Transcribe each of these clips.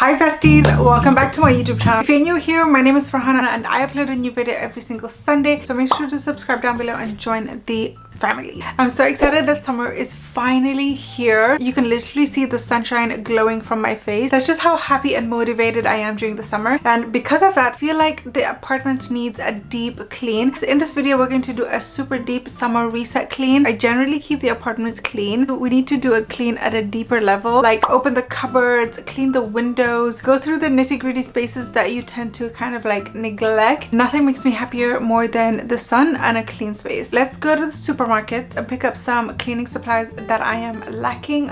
Hi besties, welcome back to my YouTube channel. If you're new here, my name is Farhana and I upload a new video every single Sunday, so make sure to subscribe down below and join the family. I'm so excited that summer is finally here. You can literally see the sunshine glowing from my face. That's just how happy and motivated I am during the summer, and because of that I feel like the apartment needs a deep clean. So in this video we're going to do a super deep summer reset clean. I generally keep the apartment clean, but we need to do a clean at a deeper level, like open the cupboards, clean the windows, go through the nitty-gritty spaces that you tend to kind of like neglect. Nothing makes me happier more than the sun and a clean space. Let's go to the supermarket and pick up some cleaning supplies that I am lacking.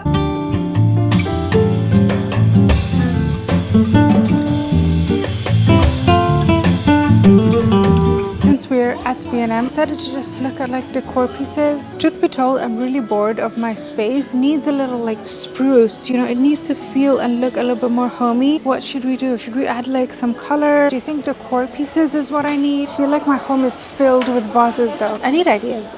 Since we're at B&M, I decided to just look at like decor pieces. Truth be told, I'm really bored of my space. It needs a little like spruce, you know, it needs to feel and look a little bit more homey. What should we do? Should we add like some color? Do you think decor pieces is what I need? I feel like my home is filled with vases though. I need ideas.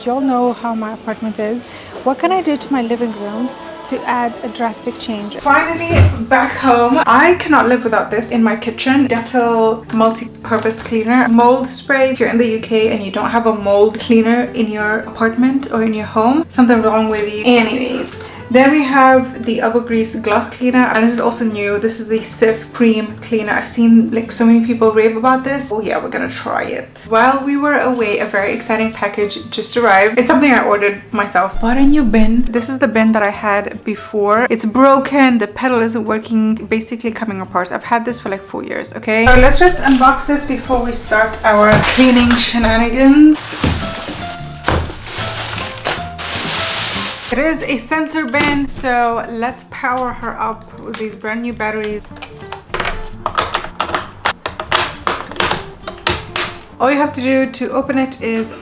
Y'all know how my apartment is. What can I do to my living room to add a drastic change? Finally back home. I cannot live without this in my kitchen. Dettol multi-purpose cleaner. Mold spray. If you're in the UK and you don't have a mold cleaner in your apartment or in your home, something wrong with you. Anyways, then we have the Elbow Grease Gloss Cleaner, and this is also new. This is the Cif Cream Cleaner. I've seen like so many people rave about this. Oh yeah, we're gonna try it. While we were away, a very exciting package just arrived. It's something I ordered myself. Bought a new bin. This is the bin that I had before. It's broken, the pedal isn't working, basically coming apart. I've had this for like 4 years, okay? So let's just unbox this before we start our cleaning shenanigans. It is a sensor bin, so let's power her up with these brand new batteries. All you have to do to open it is,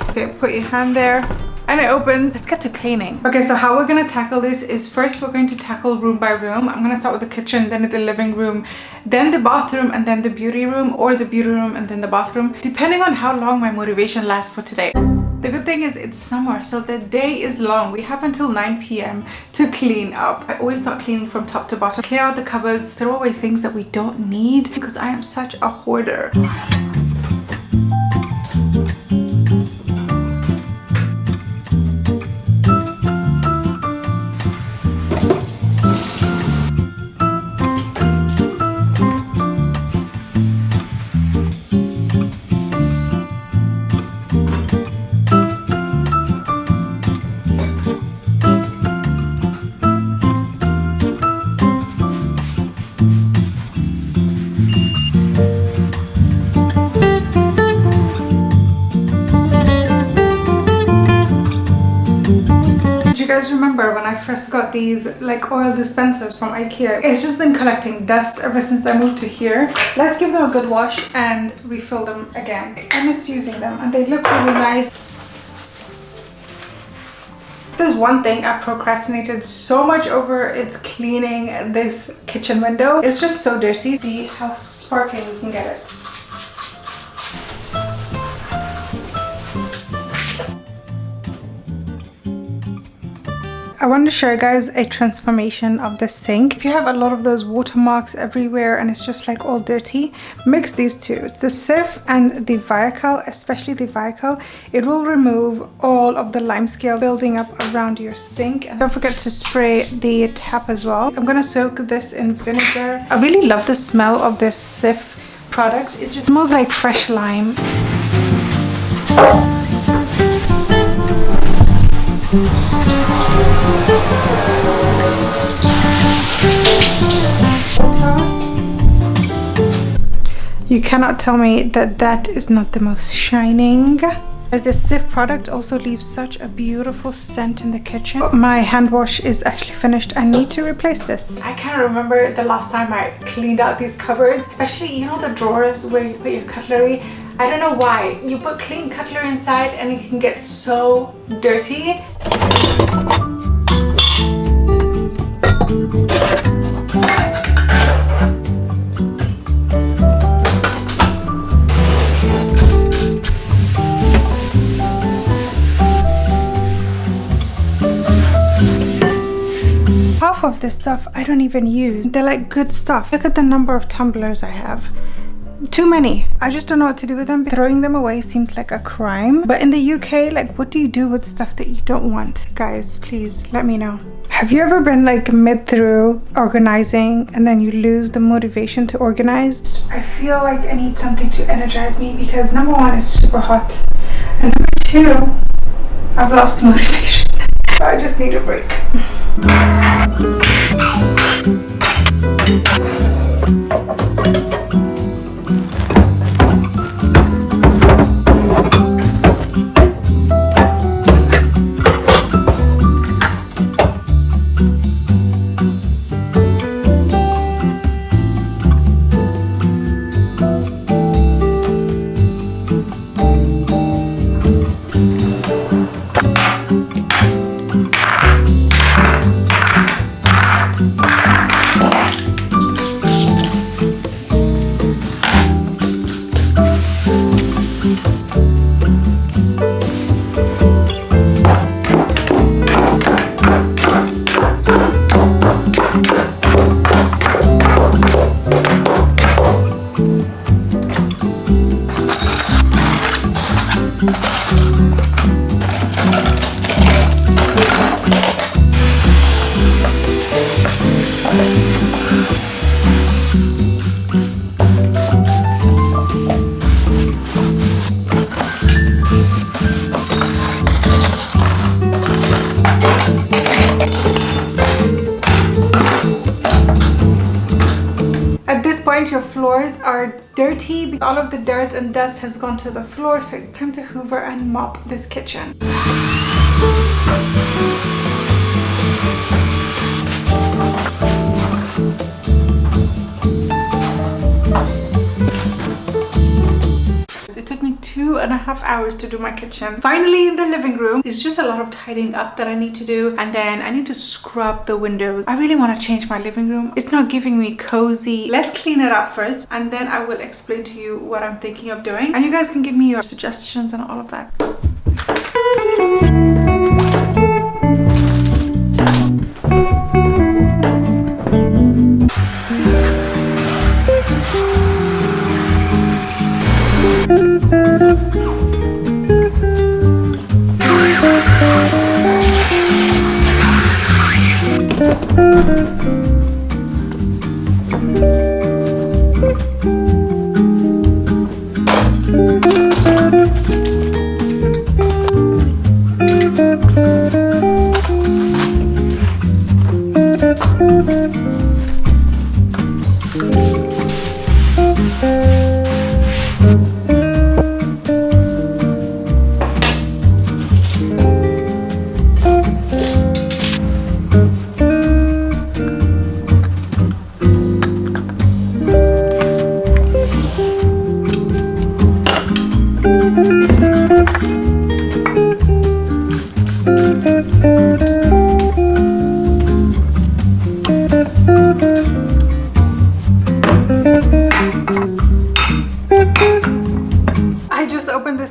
okay, put your hand there and it opens. Let's get to cleaning. Okay, so how we're gonna tackle this is first we're going to tackle room by room. I'm gonna start with the kitchen, then the living room, then the bathroom, and then the beauty room, or the beauty room and then the bathroom, depending on how long my motivation lasts for today. The good thing is it's summer, so the day is long. We have until 9 p.m. to clean up. I always start cleaning from top to bottom. Clear out the cupboards, throw away things that we don't need, because I am such a hoarder. Remember when I first got these like oil dispensers from IKEA? It's just been collecting dust ever since I moved to here. Let's give them a good wash and refill them again. I missed using them and they look really nice. There's one thing I've procrastinated so much over, it's cleaning this kitchen window. It's just so dirty. See how sparkling we can get it. I want to show you guys a transformation of the sink. If you have a lot of those watermarks everywhere and it's just like all dirty, mix these two. It's the Cif and the Viacal, especially the Viacal. It will remove all of the lime scale building up around your sink. And don't forget to spray the tap as well. I'm gonna soak this in vinegar. I really love the smell of this Cif product. It just smells like fresh lime. You cannot tell me that that is not the most shining. As this Cif product also leaves such a beautiful scent in the kitchen. My hand wash is actually finished. I need to replace this. I can't remember the last time I cleaned out these cupboards, especially, you know, the drawers where you put your cutlery. I don't know why. You put clean cutlery inside and it can get so dirty. this stuff I don't even use. They're like good stuff. Look at the number of tumblers I have. Too many. I just don't know what to do with them. Throwing them away seems like a crime. But in the UK, like, what do you do with stuff that you don't want? Guys, please let me know. Have you ever been like mid through organizing and then you lose the motivation to organize? I feel like I need something to energize me because number one, it's super hot. And number two, I've lost motivation. So I just need a break. At this point, your floors are dirty. All of the dirt and dust has gone to the floor, so it's time to hoover and mop this kitchen. It took me 2.5 hours to do my kitchen. Finally in the living room. It's just a lot of tidying up that I need to do, and then I need to scrub the windows. I really want to change my living room. It's not giving me cozy. Let's clean it up first, and then I will explain to you what I'm thinking of doing, and you guys can give me your suggestions and all of that.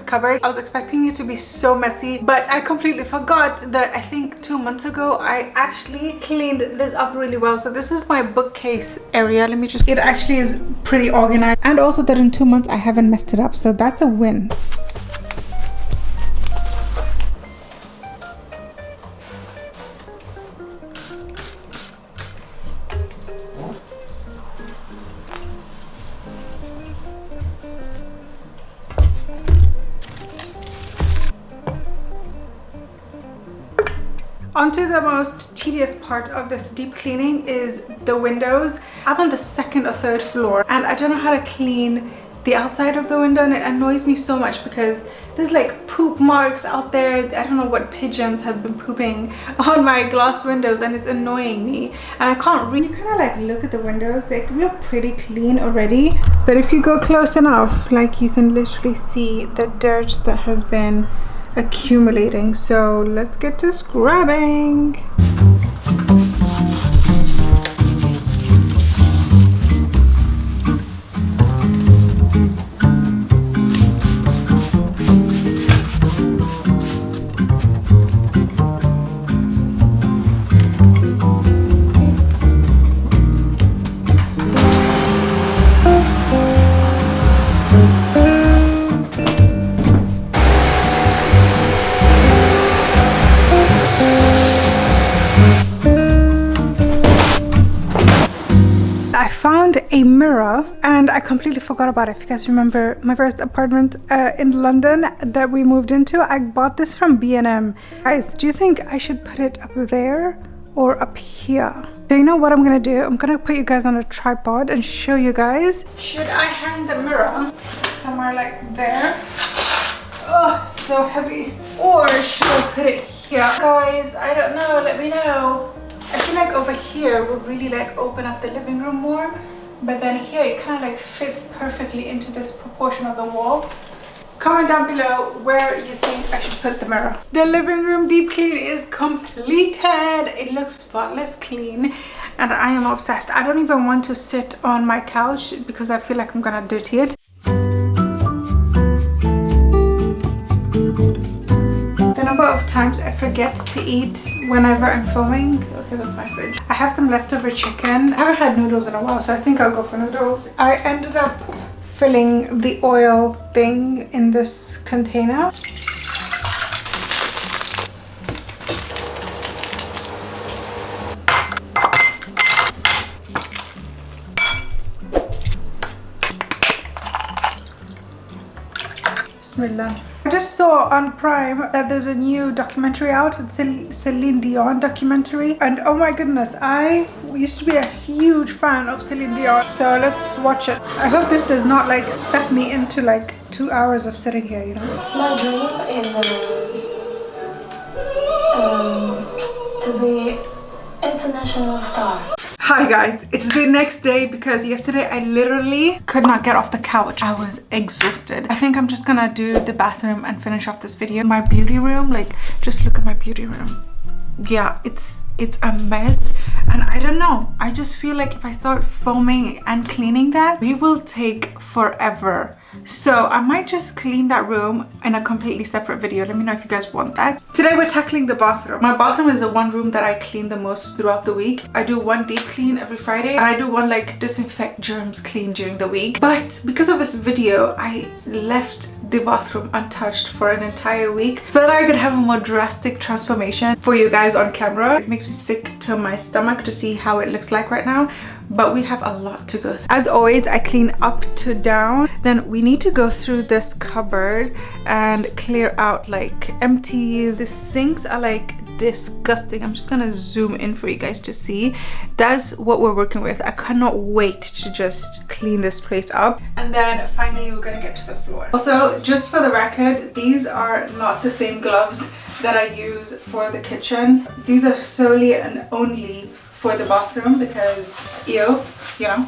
Cupboard. I was expecting it to be so messy, but I completely forgot that I think 2 months ago I actually cleaned this up really well. So this is my bookcase area. Let me just, it actually is pretty organized, and also that in 2 months I haven't messed it up, so that's a win. Onto the most tedious part of this deep cleaning is the windows. I'm on the 2nd or 3rd floor, and I don't know how to clean the outside of the window, and it annoys me so much because there's like poop marks out there. I don't know what pigeons have been pooping on my glass windows, and it's annoying me, and I can't really kind of like look at the windows. They look pretty clean already, but if you go close enough, like you can literally see the dirt that has been accumulating. So let's get to scrubbing. I found a mirror and I completely forgot about it. If you guys remember my first apartment in London that we moved into, I bought this from B&M. Guys, do you think I should put it up there or up here? So you know what I'm gonna do? I'm gonna put you guys on a tripod and show you guys. Should I hang the mirror somewhere like there? Oh, so heavy. Or should I put it here? Guys, I don't know, let me know. I feel like over here would really like open up the living room more, but then here it kind of like fits perfectly into this proportion of the wall. Comment down below where you think I should put the mirror. The living room deep clean is completed. It looks spotless clean and I am obsessed. I don't even want to sit on my couch because I feel like I'm gonna dirty it. The number of times I forget to eat whenever I'm filming. Okay, that's my fridge. I have some leftover chicken. I haven't had noodles in a while, so I think I'll go for noodles. I ended up filling the oil thing in this container. Bismillah. I just saw on Prime that there's a new documentary out. It's a Celine Dion documentary. And oh my goodness, I used to be a huge fan of Celine Dion. So let's watch it. I hope this does not like set me into like 2 hours of sitting here, you know. My dream is to be international star. Hi guys, it's the next day because yesterday I literally could not get off the couch. I was exhausted. I think I'm just gonna do the bathroom and finish off this video. My beauty room, like just look at my beauty room. Yeah, it's a mess and I don't know. I just feel like if I start foaming and cleaning that, it will take forever. So I might just clean that room in a completely separate video. Let me know if you guys want that. Today we're tackling the bathroom. My bathroom is the one room that I clean the most throughout the week. I do one deep clean every Friday and I do one like disinfect germs clean during the week. But because of this video, I left the bathroom untouched for an entire week so that I could have a more drastic transformation for you guys on camera. It makes me sick to my stomach to see how it looks like right now, but we have a lot to go through. As always, I clean up to down. Then we need to go through this cupboard and clear out like empties. The sinks are like disgusting. I'm just gonna zoom in for you guys to see. That's what we're working with. I cannot wait to just clean this place up. And then finally we're gonna get to the floor. Also, just for the record, these are not the same gloves that I use for the kitchen. These are solely and only for the bathroom because you know.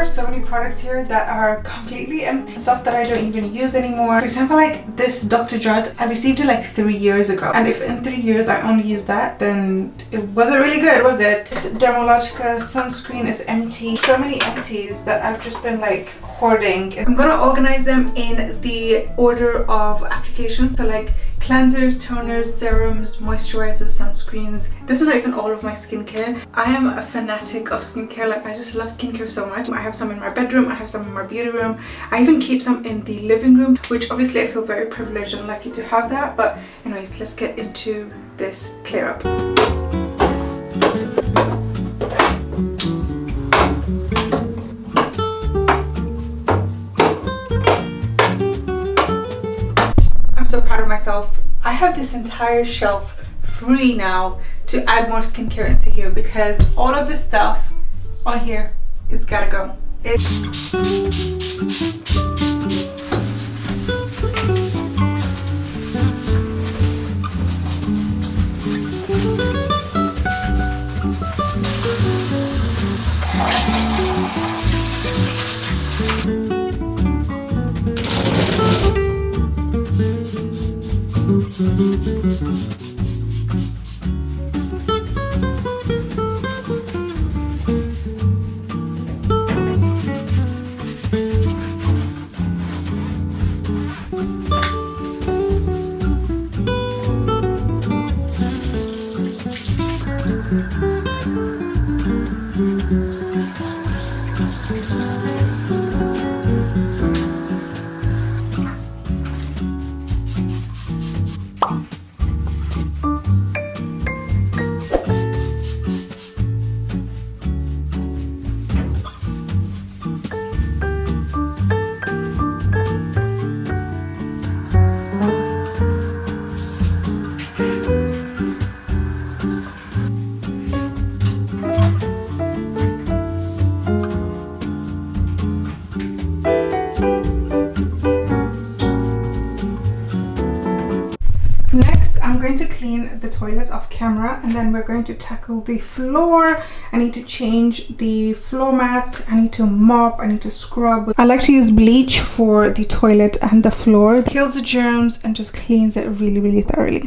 So many products here that are completely empty, stuff that I don't even use anymore. For example, like this Dr. Judd, I received it like 3 years ago, and if in 3 years I only use that, then it wasn't really good, was it? Dermalogica sunscreen is empty. So many empties that I've just been like hoarding. I'm gonna organize them in the order of application, so like cleansers, toners, serums, moisturizers, sunscreens. This is not even all of my skincare. I am a fanatic of skincare. Like I just love skincare so much. I have some in my bedroom, I have some in my beauty room. I even keep some in the living room, which obviously I feel very privileged and lucky to have that. But anyways, let's get into this clear up. So proud of myself. I have this entire shelf free now to add more skincare into here because all of this stuff on here is gotta go. clean the toilet off camera, and then we're going to tackle the floor. I need to change the floor mat, I need to mop, I need to scrub. I like to use bleach for the toilet and the floor. It kills the germs and just cleans it really, really thoroughly.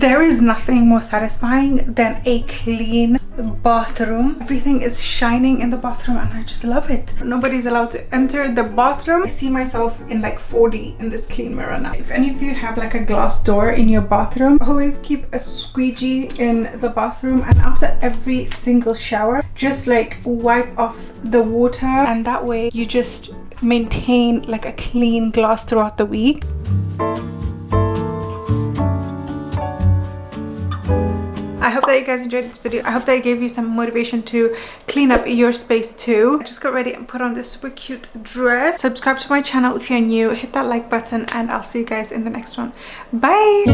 There is nothing more satisfying than a clean bathroom. Everything is shining in the bathroom and I just love it. Nobody's allowed to enter the bathroom. I see myself in like 4D in this clean mirror now. If any of you have like a glass door in your bathroom, always keep a squeegee in the bathroom, and after every single shower, just like wipe off the water, and that way you just maintain like a clean glass throughout the week. I hope that you guys enjoyed this video. I hope that it gave you some motivation to clean up your space too. I just got ready and put on this super cute dress. Subscribe to my channel if you're new. Hit that like button and I'll see you guys in the next one. Bye!